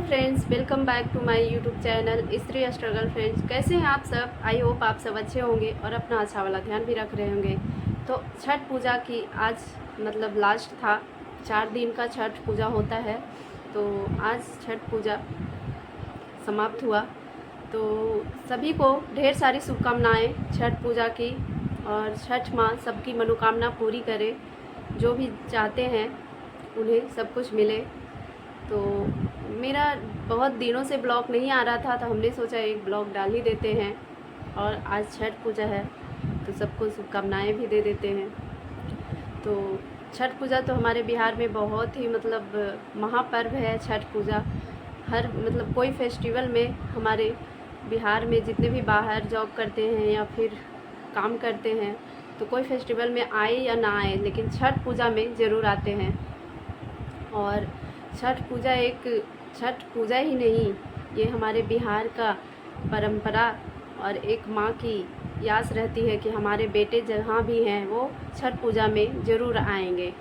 Friends, welcome back to my YouTube channel Stree struggle. Friends, कैसे हैं आप सब? आई होप आप सब अच्छे होंगे और अपना अच्छा वाला ध्यान भी रख रहे होंगे। तो छठ पूजा की आज मतलब लास्ट था, 4 दिन का छठ पूजा होता है। तो आज छठ पूजा समाप्त हुआ। तो सभी को ढेर सारी शुभकामनाएँ छठ पूजा की, और छठ माँ सबकी मनोकामना पूरी करे। जो भी चाहते हैं उन्हें सब कुछ मिले। तो मेरा बहुत दिनों से ब्लॉग नहीं आ रहा था, तो हमने सोचा एक ब्लॉग डाल ही देते हैं। और आज छठ पूजा है तो सबको शुभकामनाएँ भी दे देते हैं। तो छठ पूजा तो हमारे बिहार में बहुत ही मतलब महापर्व है। छठ पूजा हर मतलब कोई फेस्टिवल में हमारे बिहार में जितने भी बाहर जॉब करते हैं या फिर काम करते हैं, तो कोई फेस्टिवल में आए या ना आए, लेकिन छठ पूजा में ज़रूर आते हैं। और छठ पूजा ही नहीं, ये हमारे बिहार का परंपरा और एक माँ की यास रहती है कि हमारे बेटे जहाँ भी हैं वो छठ पूजा में ज़रूर आएंगे।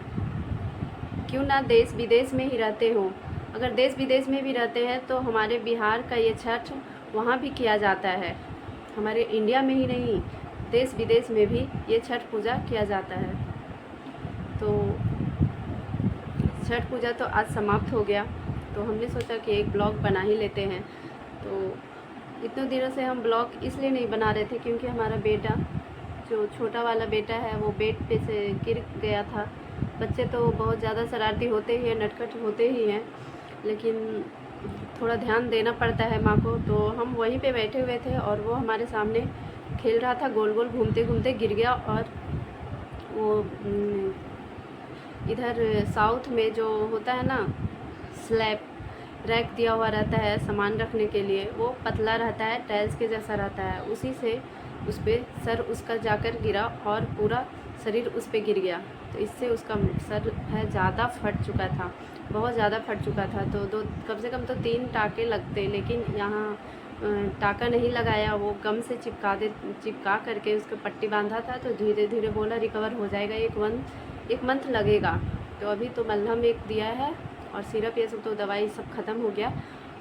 क्यों ना देश विदेश में ही रहते हों, अगर देश विदेश में भी रहते हैं तो हमारे बिहार का ये छठ वहाँ भी किया जाता है। हमारे इंडिया में ही नहीं, देश विदेश में भी ये छठ पूजा किया जाता है। तो छठ पूजा तो आज समाप्त हो गया, तो हमने सोचा कि एक ब्लॉग बना ही लेते हैं। तो इतने दिनों से हम ब्लॉग इसलिए नहीं बना रहे थे क्योंकि हमारा बेटा, जो छोटा वाला बेटा है, वो बेड पे से गिर गया था। बच्चे तो बहुत ज़्यादा शरारती होते ही हैं, नटखट होते ही हैं, लेकिन थोड़ा ध्यान देना पड़ता है माँ को। तो हम वहीं पे बैठे हुए थे और वो हमारे सामने खेल रहा था, गोल गोल घूमते घूमते गिर गया। और वो इधर साउथ में जो होता है ना, स्लैब रैक दिया हुआ रहता है सामान रखने के लिए, वो पतला रहता है, टाइल्स के जैसा रहता है। उसी से उस पर सर उसका जाकर गिरा और पूरा शरीर उस पर गिर गया। तो इससे उसका सर है ज़्यादा फट चुका था, बहुत ज़्यादा फट चुका था। तो कम से कम तो 3 टाँके लगते, लेकिन यहाँ टाँका नहीं लगाया, वो गम से चिपका करके उसको पट्टी बांधा था। तो धीरे धीरे बोला रिकवर हो जाएगा, एक मंथ लगेगा। तो अभी तो मलहम एक दिया है और सिरप, ये सब तो दवाई सब ख़त्म हो गया।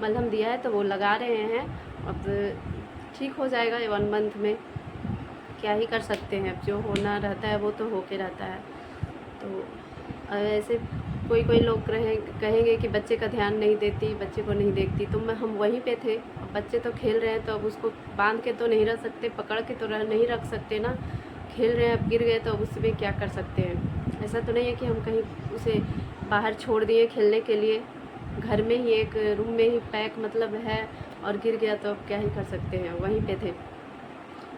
मलहम दिया है तो वो लगा रहे हैं, अब ठीक हो जाएगा 1 मंथ में। क्या ही कर सकते हैं, अब जो होना रहता है वो तो होके रहता है। तो ऐसे कोई लोग कहेंगे कि बच्चे का ध्यान नहीं देती, बच्चे को नहीं देखती। तो हम वहीं पे थे, अब बच्चे तो खेल रहे हैं, तो अब उसको बांध के तो नहीं रख सकते, पकड़ के तो नहीं रख सकते ना। खेल रहे हैं, अब गिर गए तो अब उसमें क्या कर सकते हैं। ऐसा तो नहीं है कि हम कहीं उसे बाहर छोड़ दिए खेलने के लिए, घर में ही एक रूम में ही पैक मतलब है, और गिर गया तो अब क्या ही कर सकते हैं, वहीं पे थे।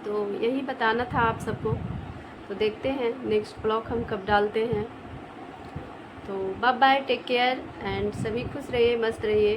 तो यही बताना था आप सबको। तो देखते हैं नेक्स्ट ब्लॉग हम कब डालते हैं। तो बाय बाय, टेक केयर एंड सभी खुश रहिए, मस्त रहिए।